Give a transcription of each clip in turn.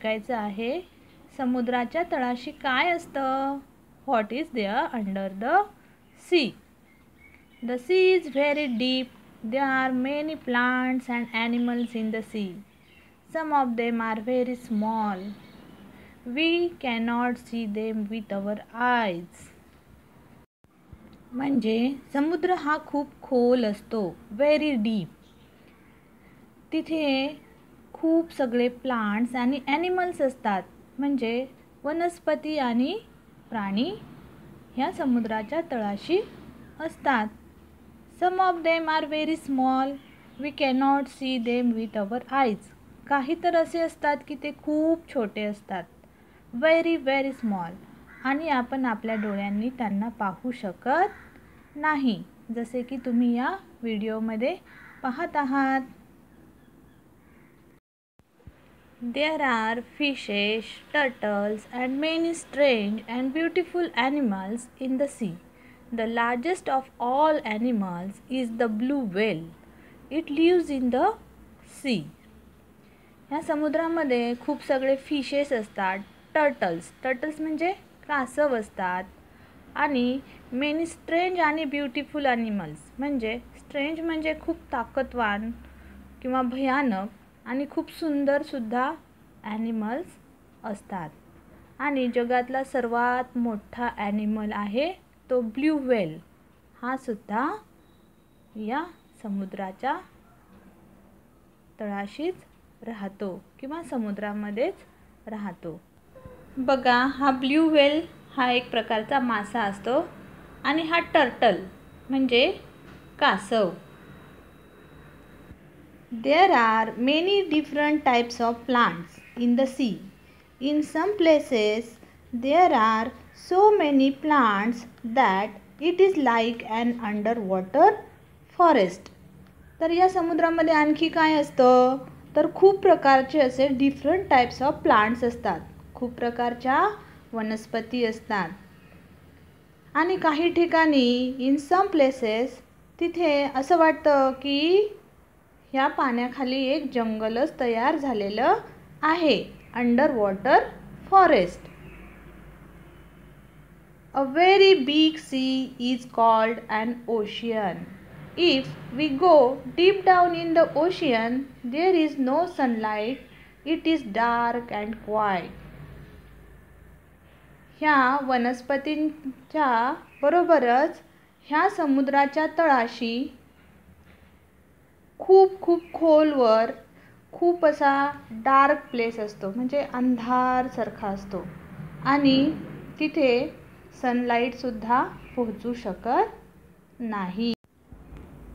शिकायचं आहे समुद्राच्या तळाशी काय असतं. What is there under the sea. The sea is very deep. There are many plants and animals in the sea. Some of them are very small. We cannot see them with our eyes. म्हणजे समुद्र हा खूप खोल असतो, very deep. तिथे खूप सगळे plants आणि ॲनिमल्स असतात, म्हणजे वनस्पती आणि प्राणी ह्या समुद्राच्या तळाशी असतात. Some of them are very small. We cannot see them with our eyes. काही तर असे असतात की ते खूप छोटे असतात, व्हेरी व्हेरी स्मॉल, आणि आपण आपल्या डोळ्यांनी त्यांना पाहू शकत नाही, जसे की तुम्ही या व्हिडिओमध्ये पाहत आहात. There are fishes, turtles and many strange and beautiful animals in the sea. The largest of all animals is the blue whale. It lives in the sea. या समुद्रामध्ये खूप सगळे फिशेस असतात, टर्टल्स म्हणजे कासव असतात, आणि मेनी स्ट्रेंज आणि ब्युटिफुल ॲनिमल्स म्हणजे स्ट्रेंज म्हणजे खूप ताकदवान किंवा भयानक आणि खूप सुंदरसुद्धा ॲनिमल्स असतात. आणि जगातला सर्वात मोठा ॲनिमल आहे तो ब्ल्यू व्हेल. हा सुद्धा या समुद्राच्या तळाशीच राहतो किंवा समुद्रामध्येच राहतो. बघा, हा ब्ल्यू व्हेल हा एक प्रकारचा मासा असतो, आणि हा टर्टल म्हणजे कासव. There are many different types of plants in the sea. In some places there are so many plants that it is like an underwater forest. तर या समुद्रामध्ये आणखी काय असतं, तर खूप प्रकारचे असे डिफरंट टाइप्स ऑफ प्लांट्स असतात, खूप प्रकारच्या वनस्पती असतात. आणि काही ठिकाणी इन सम प्लेसेस तिथे असं वाटतं की ह्या पाण्याखाली एक जंगलच तयार झालेलं आहे, under water forest. A very big sea is called an ocean. If we go deep down in the ocean, there is no sunlight. It is dark and quiet. ह्या वनस्पतींच्या बरोबरच ह्या समुद्राच्या तळाशी खूप खूप खोलवर खूप असा डार्क प्लेस असतो, म्हणजे अंधारसारखा असतो, आणि तिथे सनलाईटसुद्धा पोहोचू शकत नाही.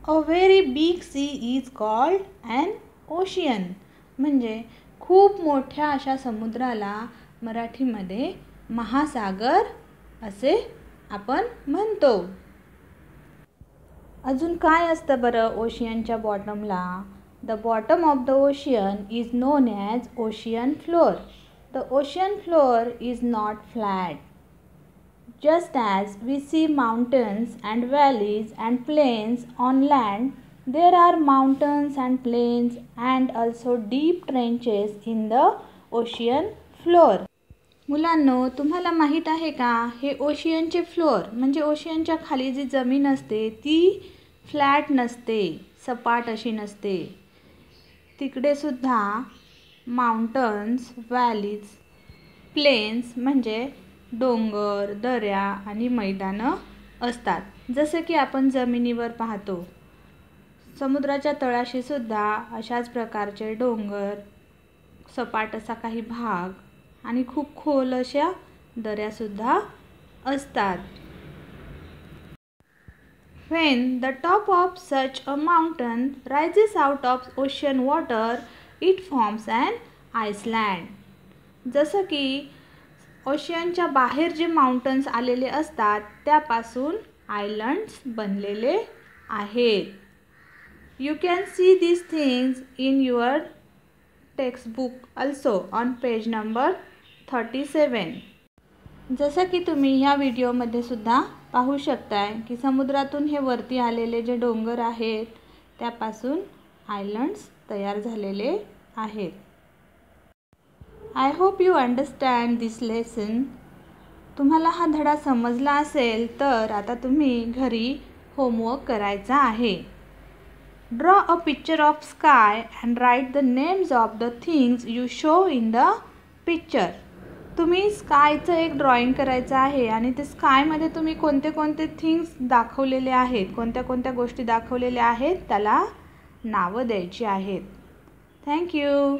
A very big sea is called an ocean. म्हणजे खूप मोठ्या अशा समुद्राला मराठीमध्ये महासागर असे आपण म्हणतो. अजून काय असतं बरं ओशियनच्या बॉटमला? The bottom of the ocean is known as ocean floor. The ocean floor is not flat. Just as we see mountains and valleys and plains on land, there are mountains and plains and also deep trenches in the ocean floor. मुलांनो, तुम्हाला माहीत आहे का, हे ओशियनचे floor म्हणजे ओशियनच्या खाली जी जमीन असते ती फ्लॅट नसते, सपाट अशी नसते. तिकडे सुद्धा माउंटन्स, व्हॅलीज, प्लेन्स म्हणजे डोंगर, दऱ्या आणि मैदानं असतात, जसे की आपण जमिनीवर पाहतो. समुद्राच्या तळाशी सुद्धा अशाच प्रकारचे डोंगर, सपाट असा काही भाग आणि खूप खोल अशा दऱ्यासुद्धा असतात. When the top of such a mountain rises out of ocean water, it forms an island. जसं की ओशियनच्या बाहेर जे माउंटन्स आलेले असतात त्यापासून आयलंड्स बनलेले आहेत. You can see these things in your textbook also on page number 37. जसं की तुम्ही ह्या व्हिडिओमध्ये सुद्धा पाहू शकताय की समुद्रातून हे वरती आलेले जे डोंगर आहेत त्यापासून आयलंड्स तयार झालेले आहेत. I hope you understand this lesson. तुम्हाला हा धडा समजला असेल तर आता तुम्ही घरी होमवर्क करायचा आहे. Draw a picture of sky and write the names of the things you show in the picture. तुम्ही स्कायचं एक ड्रॉइंग करायचं आहे आणि ते स्कायमध्ये तुम्ही कोणते कोणते थिंग्स दाखवलेले आहेत, कोणत्या कोणत्या गोष्टी दाखवलेल्या आहेत त्याला नावं द्यायची आहेत. थँक्यू.